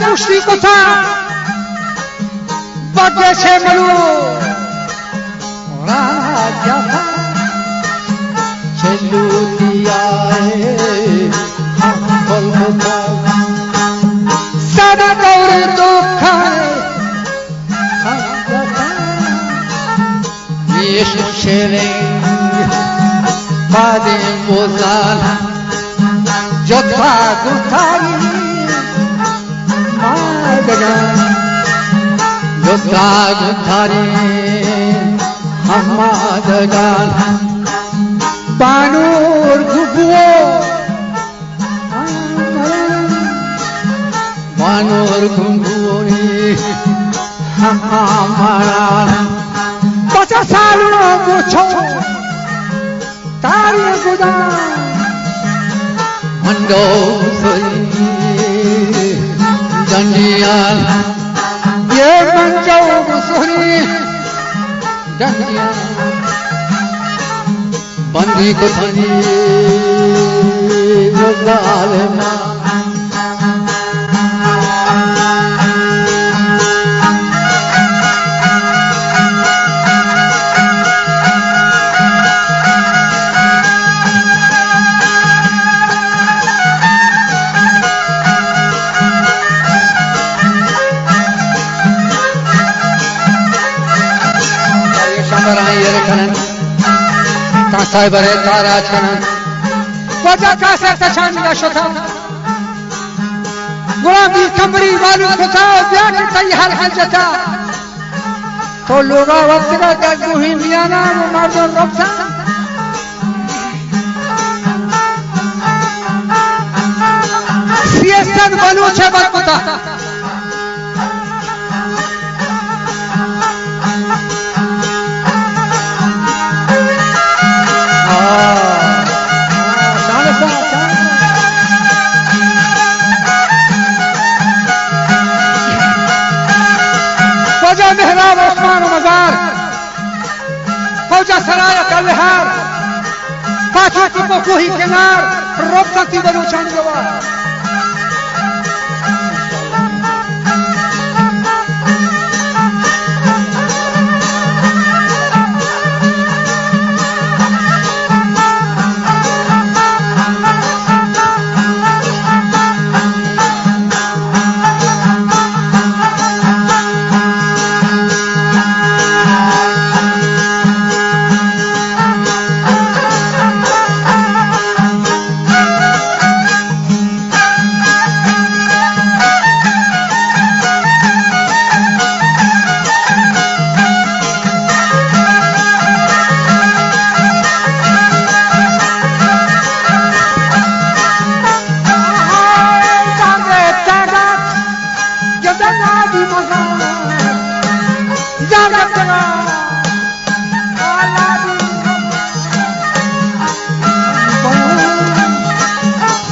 पुष्टि कथा बगे छे मनु राजा चलू दियाए कलकत्ता सदा गौर दुख ये शेरे बादे बोझाल जोथा गुथारी जोता गुथारी हमादगाल बानूर गुबुओ बानूर गुबुओ हमारा 50 सालों मुझो तारी गुदा मंडो सई दंडियाल ये मंजो मुसरी दंडियाल बंदी को थनी जालिमा साहिब रे तारा छन वजा का से तछन का शोथा गुलामी कमरी वालू खुदा ब्याह तैयार हल जता तो लोगा वक्त का गुही मियाना मर्दों रब्सा सियासत बनू छे बकुता मेहराब उस्मान मजार फौजा सराय कलहार पाछा की कोही किनार रोकती बलूचान जवान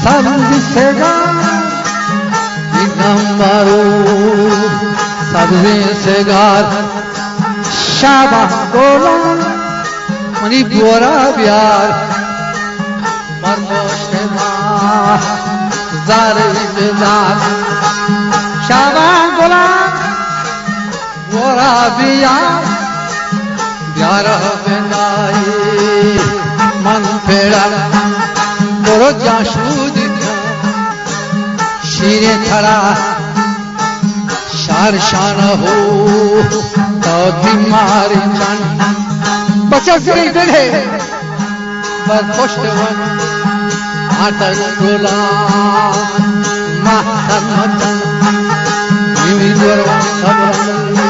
सब्जी सेगार नंबरू सब्जी सेगार शाबाश गोला मनी गोरा प्यार मरमोशे माँ ज़ारे बिज़ार शाबाश गोला गोरा प्यार प्यार बेनाई मन फेरा बोरो जाशूद शीरे थरा शार शान हो तो बीमारी जान बच्चा से गए पर पुष्टवन आतन गोला मातन मतन निमी दरवान सबरन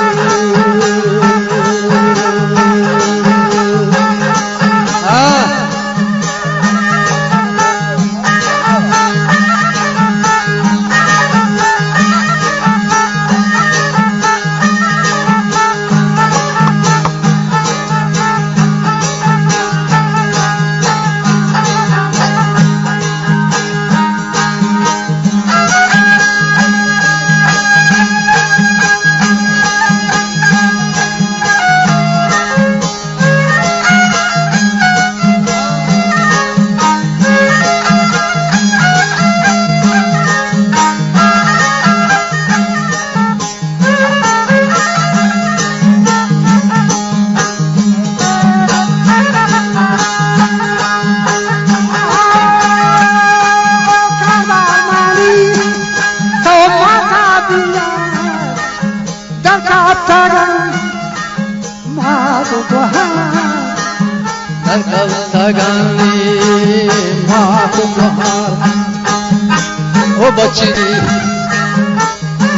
ओ बच्ची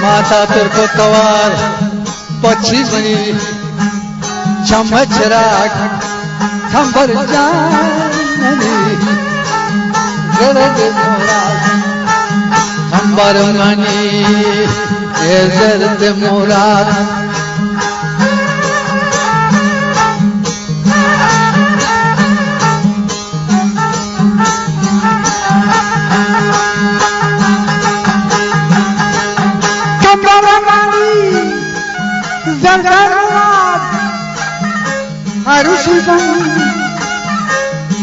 माता तेरे को तवार बच्ची बनी चमच राग थंबर जानी गरज मोरा थंबर मनी ये जर्द मोरा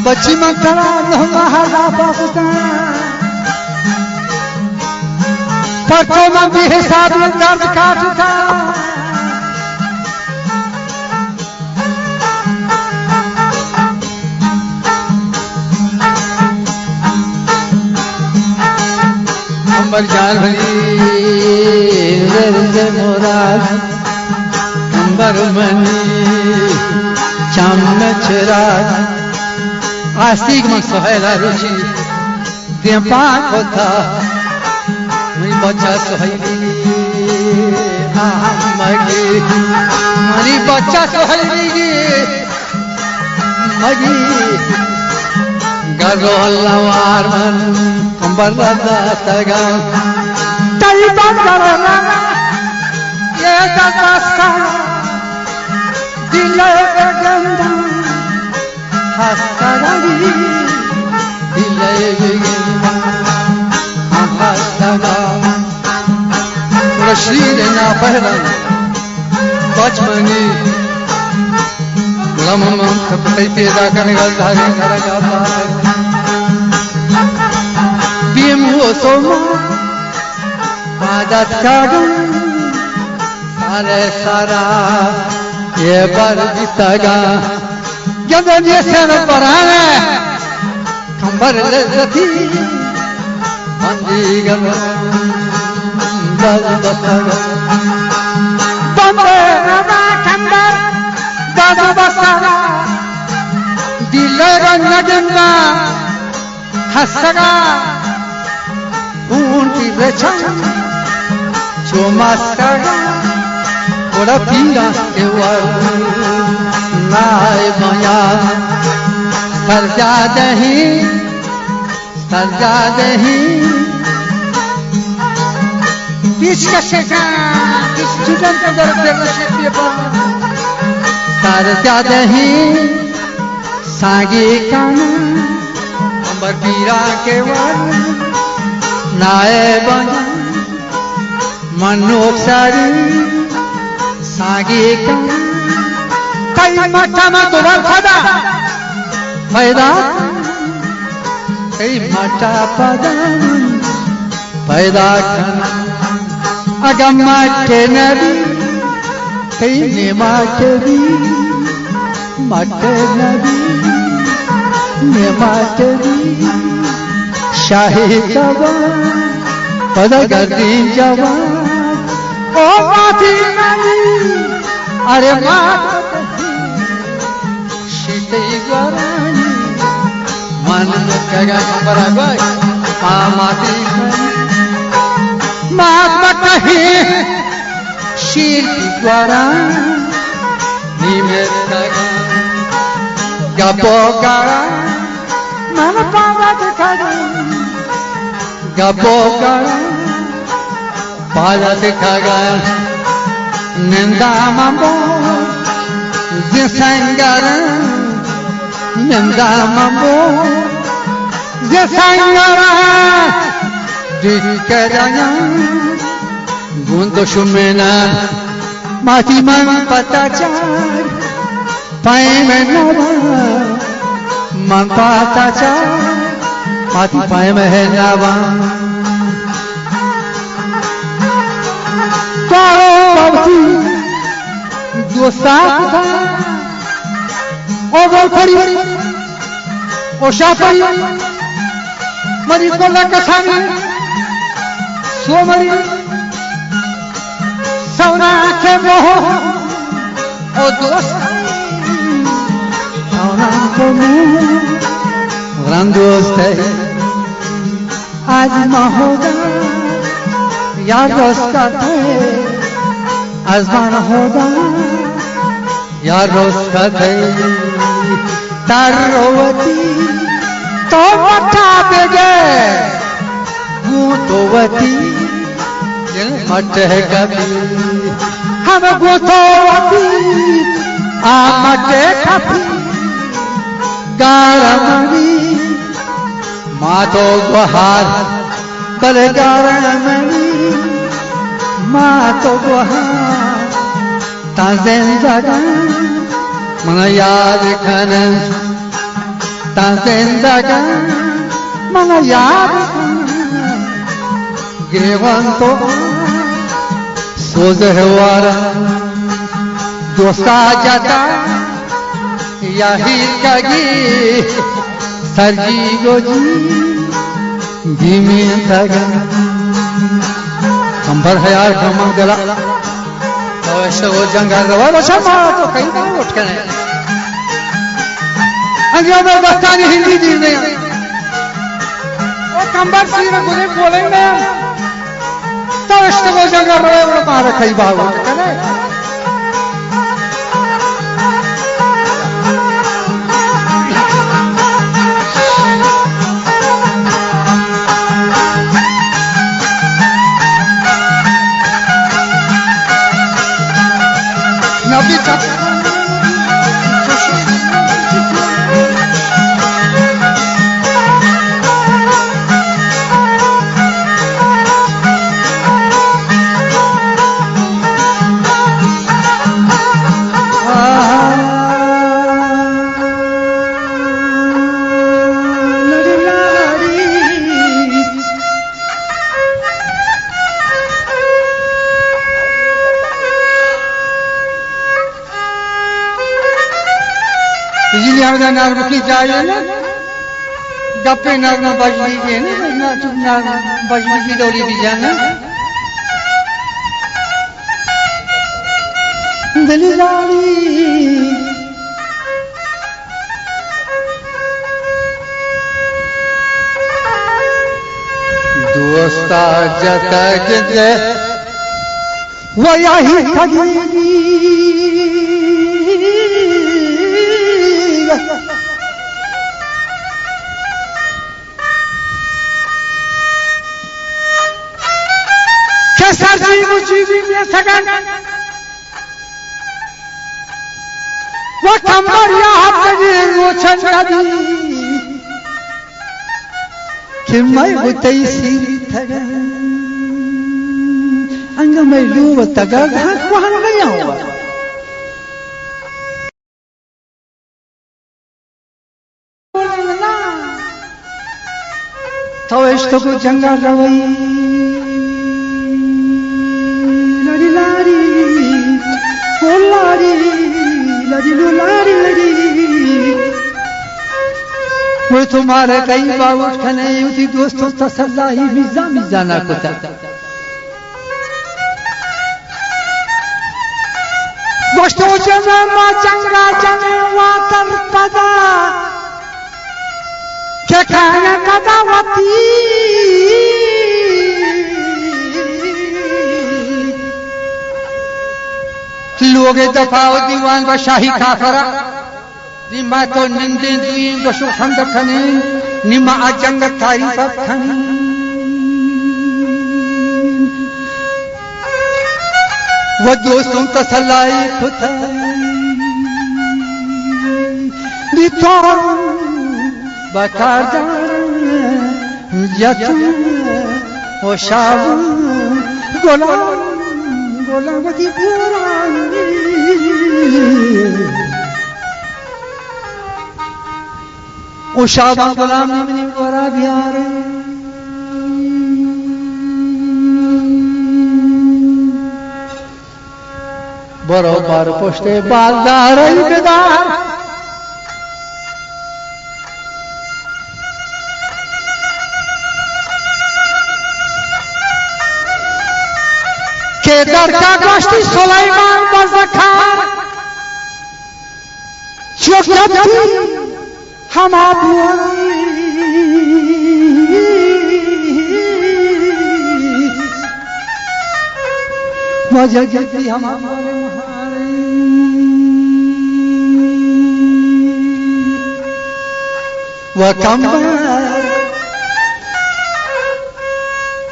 बच्ची मकरा नहला बाबूता परतों में भी हिसाब में दर्द काटता अंबर जान भरी मोरा अंबर मनी चमच राग आस्तिक मन सोहेला रुचि देपा कोथा मनी बच्चा सोहेली मगी मनी बच्चा सोहेली मगी गरो लवार मन अंबर लदा तगा तई बंदरना ये दस्ता दिल गंदा हस्तगरी दिले बिगिंदा हस्तगा रशीद ना पहला बचपनी लमम कपड़े पैदा करने का धागे करा जाता है बीम हो सोमा आदत का सारे सारा ये बर जीतगा जब ये सर पर आए कंबर लती मंदी गम दल बसगा बंदे रवा कंबर दल बसगा दिल रंगना हसगा उनकी बेचन जो मस्कगा थोड़ा पीरा के वार नाय माया सरजा दही बीच का शेखा स्टूडेंट के दर पे शेखिए पर सरजा दही सागे काना कंबर पीरा के वर नाए बना मनोक सारी सागे का कई मठा में तो खदा पैदा कई मठा पदा पैदा अगम के नबी कई नेमा के भी मटे नबी नेमा के भी शाही जवान पदा गर्दी जवान ओ माथी नबी अरे मात शीते गरानी मन कगा बराबर माती मात कही शीर द्वारा नीमे कगा गपो करा मन पावा दिखागा गपो करा पाला दिखागा निंदा mambo zisangara निंदा mambo zisangara dikaranya gundo shumena mati man patachar pai menava man patachar mati pai menava Pavti, do saco, o volpari, o chapari, maricola casani, somari, sauna que moho, o dos, sauna como, grandoste, आज महोदा यार रोस्ता थे आजमान होगा यार रोस्ता थे तारोवती तो मठा बेगे गुतोवती मठ है कभी हम गुतोवती आ मठ कभी गारमनी मातो गुहार कल गारमनी मातो गुहार ताज़ें जगह मन याद खनन ताज़ें जगह मन याद खनन गिरवन तो सोज हवारा दोस्ता जाता यही कगी सरजी गोजी धीमी तगन कंबर है यार कमंग गला तो ऐसे वो जंगल रवा बचा मारा तो कहीं ना उठ के नहीं अंग्रेज़ों में बस्तानी हिंदी दी नहीं वो कंबर सीरे गुने बोलेंगे तो ऐसे वो जंगल रवा वो मारा कहीं बाहर उठ के नहीं नर्म की चाहिए ना गप्पे नर्म बजली के ना चुप नर्म बजली की डोली भी जाना दिलदारी दोस्ता जता जे वो यही ठगेगी सरजी मुझी में सगन वो कमर या हाथ वो छंदी Kimai butai siri thaga anga mai lu taga ghat kwan ga yawa Taweshto ko janga rawai lari lari oh lari lari lo lari lari वो तुम्हारे कई बाबू खने उसी दोस्तों तसल्लाई मिजा मिजाना कुता दोस्तों जमे मा चंगा जमे वातर पदा क्या खाना कदावती लोगे दफाओ दीवान व शाही खाफरा निमा तो निंदे दुईं गशु खंड खने निमा अजंग थारी सब खने वो दोस्तों तसल्लाई खुदा नितों बकार जतन वो शाव गोलावती पुरानी O Şaban gulam benim kara diyarım Barobar poşte baldar aybedar Kedar ka goşti Süleyman bazakar Çok yaptı हम आप मजा जल्दी हम हमारे महारे वह कम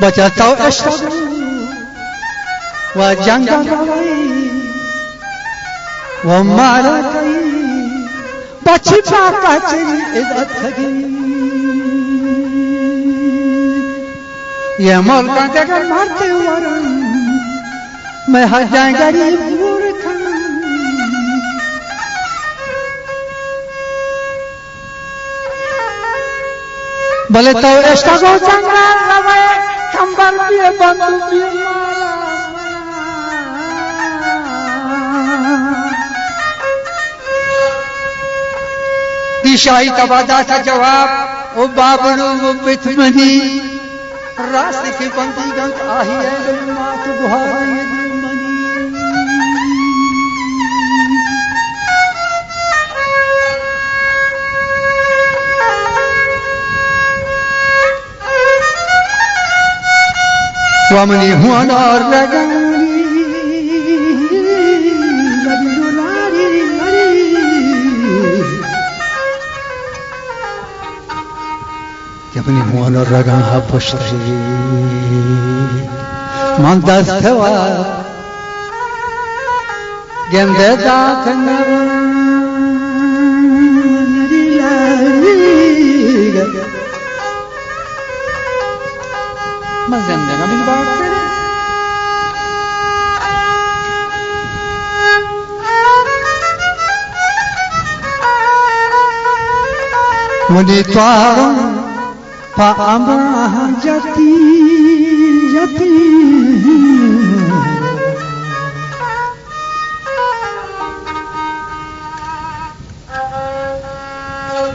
बचाता अश्रफ वह जंगा वह मारा कई बची पापा चली इधर थकी ये मोल का जगह मारते वरन मैं हर जाएगा बूढ़ खाना बोले तो ऐसा को चंगा लवे कंबल पिए बंदूक पिए शाही तबादा था जवाब ओ बाबरू वो पिथमनी रास्ते की बंदी गंग आही है मात गुहाई वमनी हुआ और लगनी अपनी मोहन और रगा पुष्टि मंदस्तवा गेंदे दात मज़ेंदे का मिल बात करे मुझे त्वारों Paamah jati jati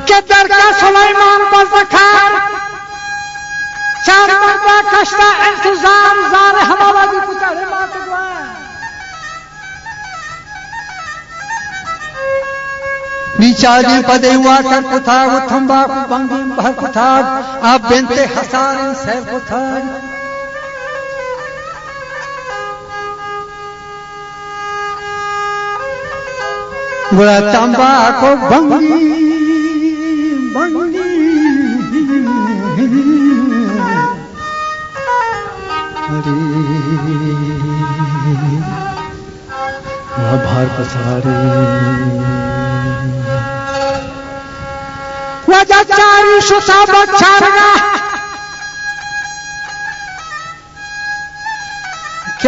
Kedar ka Süleyman bazakar Char marda kashta intizam zar hamala di kutare mat gwa नीचादी पदे हुआ कर कुथा वो तंबाकू बंगी भर कुथा आप बेंते हसारे सैर कुथा बुरा तंबाकू बंगी बंगी हरी भार पसारे वजह चारी सुता बचारगा